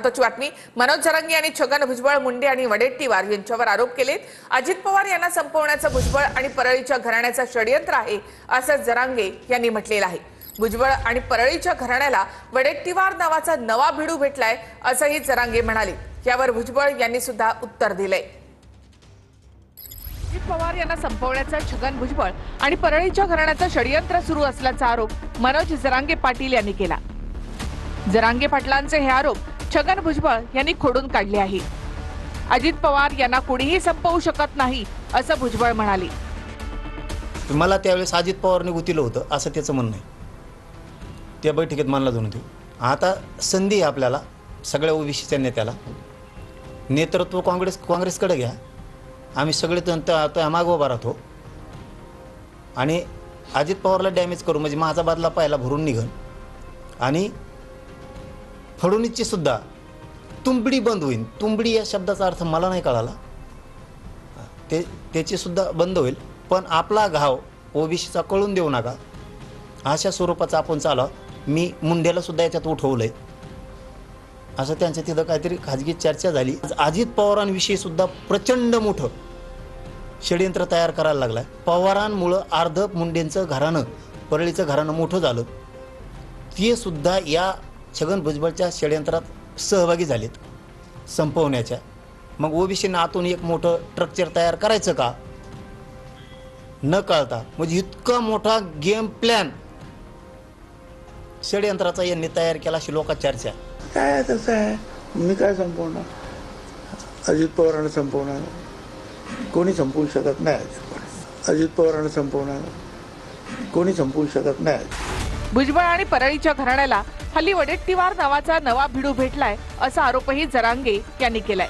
महत्त्वाची बातमी। मनोज जरांगे यांनी छगन भुजबळ, मुंडे आणि वडेट्टीवार यांच्यावर आरोप केलेत। अजित पवार यांना संपवण्याचं भुजबळ आणि परळीच्या घराण्याचं षडयंत्र आहे असं जरांगे यांनी म्हटलेलं आहे। भुजबळ आणि परळीच्या घराण्याला वडेट्टीवार नावाचा नवा भिडू भेटलाय असंही जरांगे म्हणाले। यावर भुजबळ यांनी सुद्धा उत्तर दिलंय। अजित पवार यांना संपवण्याचं छगन भुजबळ आणि परळीच्या घराण्याचं षडयंत्र सुरू असल्याचा आरोप मनोज जरांगे पाटील यांनी केला। जरांगे पाटलांचे हे आरोप छगन भुजबळ यांनी खोडून काढले आहे। अजित पवार यांना कोणीही संपवू शकत नाही असं भुजबळ म्हणाले। मला त्यावेळेस अजित पवारने गुतीलं होतं असं त्याचं म्हणणं आहे। त्या बैठकीत मानला जाऊन होती। आता संधी आपल्याला सगळ्या ओबीसीच्या नेत्याला नेतृत्व काँग्रेसकडे घ्या। आम्ही सगळे मागे उभा राहतो आणि अजित पवारला डॅमेज करू म्हणजे माझा बदला पाहिला भरून निघन आणि फडणवीसची सुद्धा तुंबडी बंद होईल। तुंबडी या शब्दाचा अर्थ मला नाही कळाला, त्याची सुद्धा बंद होईल। पण आपला घाव ओबीसीचा कळून देऊ नका अशा स्वरूपाचा आपण चालू। मी मुंडेला सुद्धा याच्यात उठवलंय असं त्यांच्या तिथं काहीतरी खाजगी चर्चा झाली। अजित पवारांविषयी सुद्धा प्रचंड मोठं षडयंत्र तयार करायला लागलाय। पवारांमुळं अर्ध मुंडेंचं घराणं, परळीचं घराणं मोठं झालं। ते सुद्धा या छगन भुजबळच्या षडयंत्रात सहभागी झालेत संपवण्याच्या। मग ओबीसीनं आतून एक मोठं स्ट्रक्चर तयार करायचं का न कळता, म्हणजे इतका मोठा गेम प्लॅन षडयंत्राचा यांनी तयार केला अशी लोकांची चर्चा। काय तसं आहे, मी काय संपवणार? अजित पवारांना संपवणार कोणी संपवू शकत नाही। अजित पवारांना संपवणार कोणी संपवू शकत नाही। भुजबळ आणि परळीच्या घराण्याला हल्ली वडेट्टीवार नावाचा नवा भिडू भेटलाय असा आरोपही जरांगे यांनी केलाय।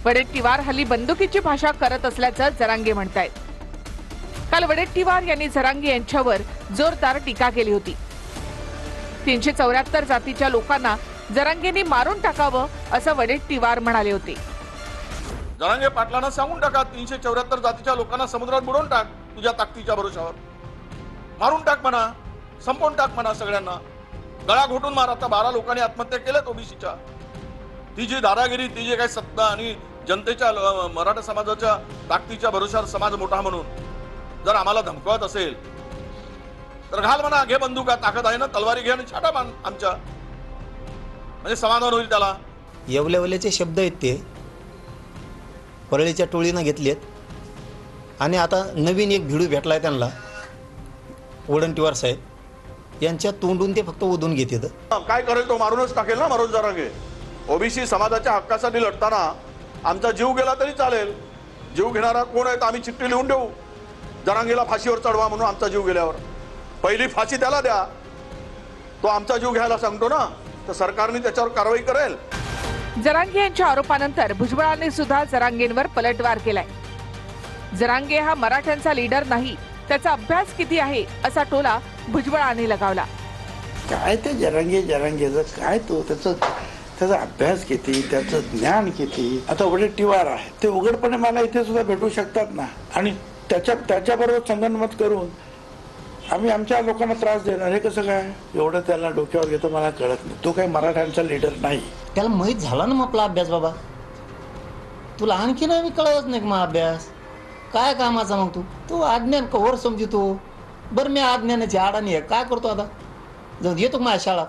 वडेट्टीवार हल्ली बंदुकीची भाषा करत असल्याचं जरांगे म्हणतायत। काल वडेट्टीवार यांनी जरांगे यांच्यावर जोरदार टीका केली होती। 374 जातीच्या लोकांना जरांगेंनी मारून टाकावं असं वडेट्टीवार म्हणाले होते। जरांगे पाटलांना सांगून टाका 374 जातीच्या लोकांना समुद्रात बुडवून टाक, तुझ्या ताकदीच्या भरोशावर मारून टाक म्हणा, संपवून टाक म्हणा, सगळ्यांना गळा घोटून मार। आता 12 लोकांनी आत्महत्या केल्यात ओबीसीच्या। ती जी दादागिरी, ती जी काही सत्ता आणि जनतेच्या मराठा समाजाच्या ताकदीच्या भरोशावर समाज मोठा म्हणून जर आम्हाला धमकवत असेल तर घाल म्हणा, घे बंदुका, ताकद आहे ना, तलवारी घे आणि छाटा बांध आमच्या, म्हणजे समाधान होईल त्याला। येवलेवलेचे शब्द आहेत ते परळीच्या टोळीनं घेतलेत आणि आता नवीन एक भिडू भेटलाय त्यांना वडेट्टीवार साहेब यांच्या तोंडून ते फक्त ओढून घेतात। काय करेल तो मारूनच टाकेल ना मनोज जरांगे। ओबीसी समाजाच्या हक्कासाठी लढताना आमचा जीव गेला तरी चालेल। जीव घेणारा कोण आहे तर आम्ही चिठ्ठी लिहून देऊ, जरांगेला फाशीवर चढवा म्हणून। आमचा जीव गेल्यावर पहिली फाशी त्याला द्या, तो आमचा जीव घ्यायला सांगतो ना, तर सरकारने त्याच्यावर कारवाई करेल। जरांगे यांच्या आरोपानंतर भुजबळांनी सुद्धा जरांगेंवर पलटवार केलाय। जरांगे हा मराठ्यांचा लीडर नाही, त्याचा अभ्यास किती आहे असा टोला भुजबळांनी लगावला। काय ते जरांगेचं काय, तो त्याचा अभ्यास किती, त्याचं ज्ञान किती। आता वडेट्टीवार आहे ते उघडपणे मला इथे सुद्धा भेटू शकतात ना, आणि त्याच्याबरोबर संगनमत करून आम्ही आमच्या लोकांना त्रास देणार, हे कसं काय? एवढं त्याला डोक्यावर घेतो मला कळत नाही। तो काही मराठ्यांचा लीडर नाही। त्याला माहीत झाला ना मग आपला अभ्यास। बाबा तुला आणखी नाही कळत नाही मग अभ्यास काय कामाचा? मग तू अज्ञान कवर समजतो। बरं मी अज्ञानाची आडाणी आहे, काय करतो आता? जाऊ येतो माझ्या शाळा।